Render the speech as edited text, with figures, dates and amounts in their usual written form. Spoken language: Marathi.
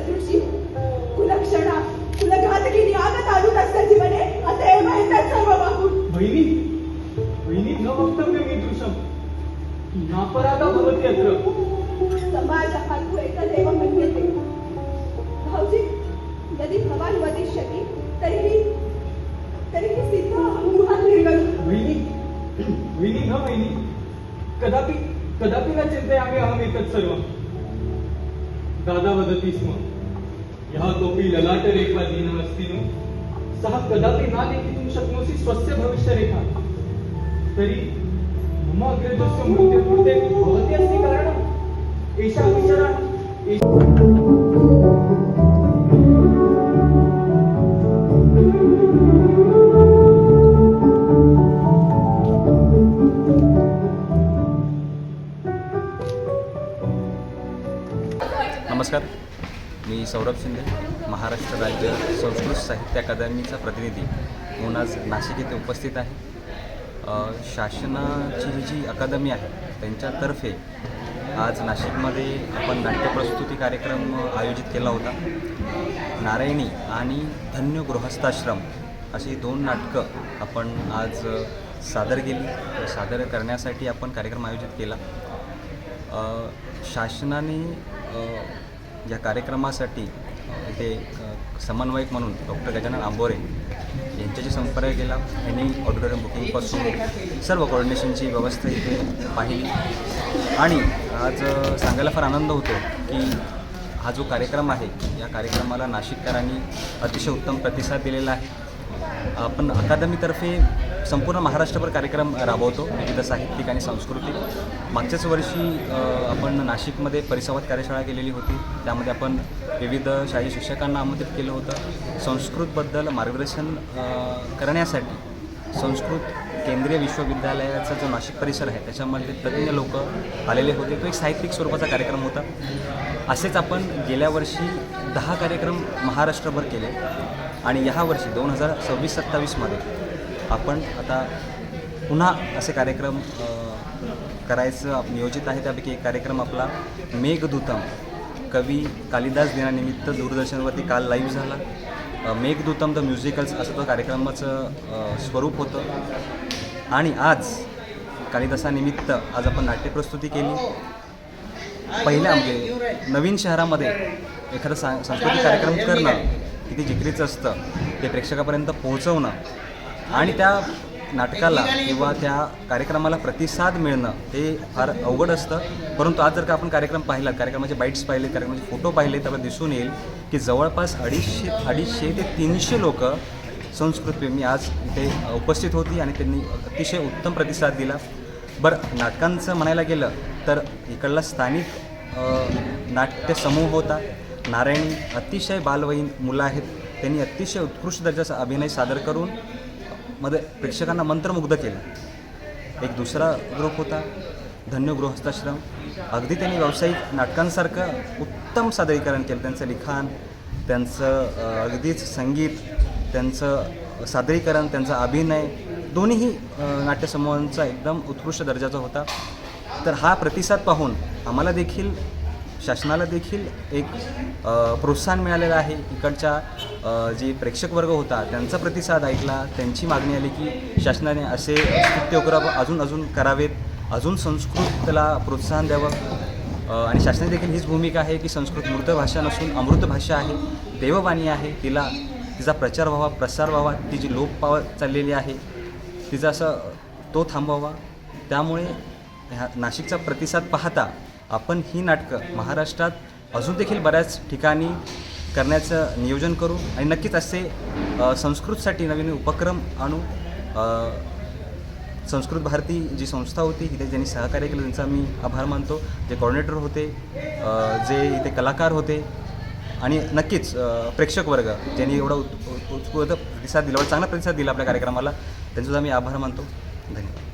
शत्रूची कुलक्षणा कुलघातकीने आगत आणून असल्याची म्हणे आता हे माहिती सर्व वाहून. बहिणी बहिणी न वक्तव्य मी दृशम नापराधा भवती अत्र. समाज हातू एक देव म्हणते भाऊजी यदि भवान वदिष्यति तरीही सिद्ध मुहात निर्गल. बहिणी बहिणी न बहिणी कदापि कदापि न चिंतयामि अहमेतत् सर्वं. दादा वदति स्म यः कोऽपि ललाटरेखा दीनमस्ति नु सः कदापि न लेखितुं शक्नोषि स्वस्य भविष्यरेखा. तर्हि मम अग्रजस्य मृत्युर्कृते भवती अस्ति कारणम्. एषा विचारा नमस्कार, मी सौरभ शिंदे, महाराष्ट्र राज्य संस्कृत साहित्य अकादमीचा प्रतिनिधी म्हणून आज नाशिक येथे उपस्थित आहे. शासनाची ही जी अकादमी आहे त्यांच्यातर्फे आज नाशिकमध्ये आपण नाट्यप्रस्तुती कार्यक्रम आयोजित केला होता. नारायणी आणि धन्य गृहस्थाश्रम अशी 2 नाटकं आपण आज सादर केली. सादर करण्यासाठी आपण कार्यक्रम आयोजित केला. शासनाने या कार्यक्रमासाठी इथे समन्वयक म्हणून डॉक्टर गजानन आंबोरे यांच्याशी संपर्क केला. यांनी ऑडिटोरियम बुकिंगपासून सर्व कोऑर्डिनेशनची व्यवस्था इथे पाहिली आणि आज सांगायला फार आनंद होतो की हा जो कार्यक्रम आहे या कार्यक्रमाला नाशिककरांनी अतिशय उत्तम प्रतिसाद दिलेला आहे. आपण अकादमीतर्फे संपूर्ण महाराष्ट्रभर कार्यक्रम राबवतो, विविध साहित्यिक आणि सांस्कृतिक. मागच्याच वर्षी आपण नाशिकमध्ये परिसंवाद कार्यशाळा केलेली होती. त्यामध्ये आपण विविध शालेय शिक्षकांना आमंत्रित केलं होतं. संस्कृतबद्दल मार्गदर्शन करण्यासाठी संस्कृत केंद्रीय विश्वविद्यालयाचा जो नाशिक परिसर आहे त्याच्यामध्ये तज्ज्ञ लोक आलेले होते. तो एक साहित्यिक स्वरूपाचा कार्यक्रम होता. असेच आपण गेल्या वर्षी 10 कार्यक्रम महाराष्ट्रभर केले आणि ह्या वर्षी 2026-27मध्ये आपण आता पुन्हा असे कार्यक्रम करायचं नियोजित आहे. त्यापैकी एक कार्यक्रम आपला मेघदूतम, कवी कालिदास दिनानिमित्त दूरदर्शनवरती काल लाईव्ह झाला. मेघदूतम द म्युझिकल्स असं तो कार्यक्रमाचं स्वरूप होतं आणि आज कालिदासानिमित्त आज आपण नाट्यप्रस्तुती केली. पहिल्या म्हणजे नवीन शहरामध्ये एखादा सांस्कृतिक कार्यक्रम करणं किती जिकरीचं असतं, ते प्रेक्षकापर्यंत पोहोचवणं आणि त्या नाटकाला किंवा त्या कार्यक्रमाला प्रतिसाद मिळणं हे फार अवघड असतं. परंतु आज जर का आपण कार्यक्रम पाहिला, कार्यक्रमाचे बाईट्स पाहिले, कार्यक्रमाचे फोटो पाहिले, तर दिसून येईल की जवळपास 250 ते 300 लोक संस्कृतप्रेमी आज इथे उपस्थित होती आणि त्यांनी अतिशय उत्तम प्रतिसाद दिला. बरं, नाटकांचं म्हणायला गेलं तर इकडला स्थानिक नाट्यसमूह होता. नारायणी अतिशय बालवयीन मुलं आहेत, त्यांनी अतिशय उत्कृष्ट दर्जाचा अभिनय सादर करून मध्ये प्रेक्षकांना मंत्रमुग्ध केलं. एक दुसरा ग्रुप होता धन्य गृहस्थाश्रम, अगदी त्यांनी व्यावसायिक नाटकांसारखं उत्तम सादरीकरण केलं. त्यांचं लिखाण, त्यांचं अगदीच संगीत, त्यांचं सादरीकरण, त्यांचा अभिनय दोन्हीही नाट्यसमूहांचा एकदम उत्कृष्ट दर्जाचा होता. तर हा प्रतिसाद पाहून आम्हाला देखील, शासनाला देखील एक प्रोत्साहन मिळालेलं आहे. इकडच्या जे प्रेक्षक वर्ग होता त्यांचा प्रतिसाद ऐकला, त्यांची मागणी आली की शासनाने असे उपक्रम अजून करावेत, अजून संस्कृतला प्रोत्साहन द्यावं. आणि शासनाची देखील हीच भूमिका आहे की संस्कृत मूर्त भाषा नसून अमृत भाषा आहे, देववाणी आहे. तिचा प्रचार व्हावा, प्रसार व्हावा. ती जी लोप पावत चाललेली आहे तिचा असं तो थांबवावा. त्यामुळे ह्या नाशिकचा प्रतिसाद पाहता आपण ही नाटकं महाराष्ट्रात अजून देखील बऱ्याच ठिकाणी करण्याचं नियोजन करू आणि नक्कीच असे संस्कृतसाठी नवीन उपक्रम आणू. संस्कृत भारती जी संस्था होती इथे ज्यांनी सहकार्य केलं त्यांचा मी आभार मानतो. जे कोऑर्डिनेटर होते, जे इथे कलाकार होते आणि नक्कीच प्रेक्षक वर्ग ज्यांनी एवढा उत्स्फूर्त प्रतिसाद दिला, चांगला प्रतिसाद दिला आपल्या कार्यक्रमाला, त्यांचा मी आभार मानतो. धन्यवाद.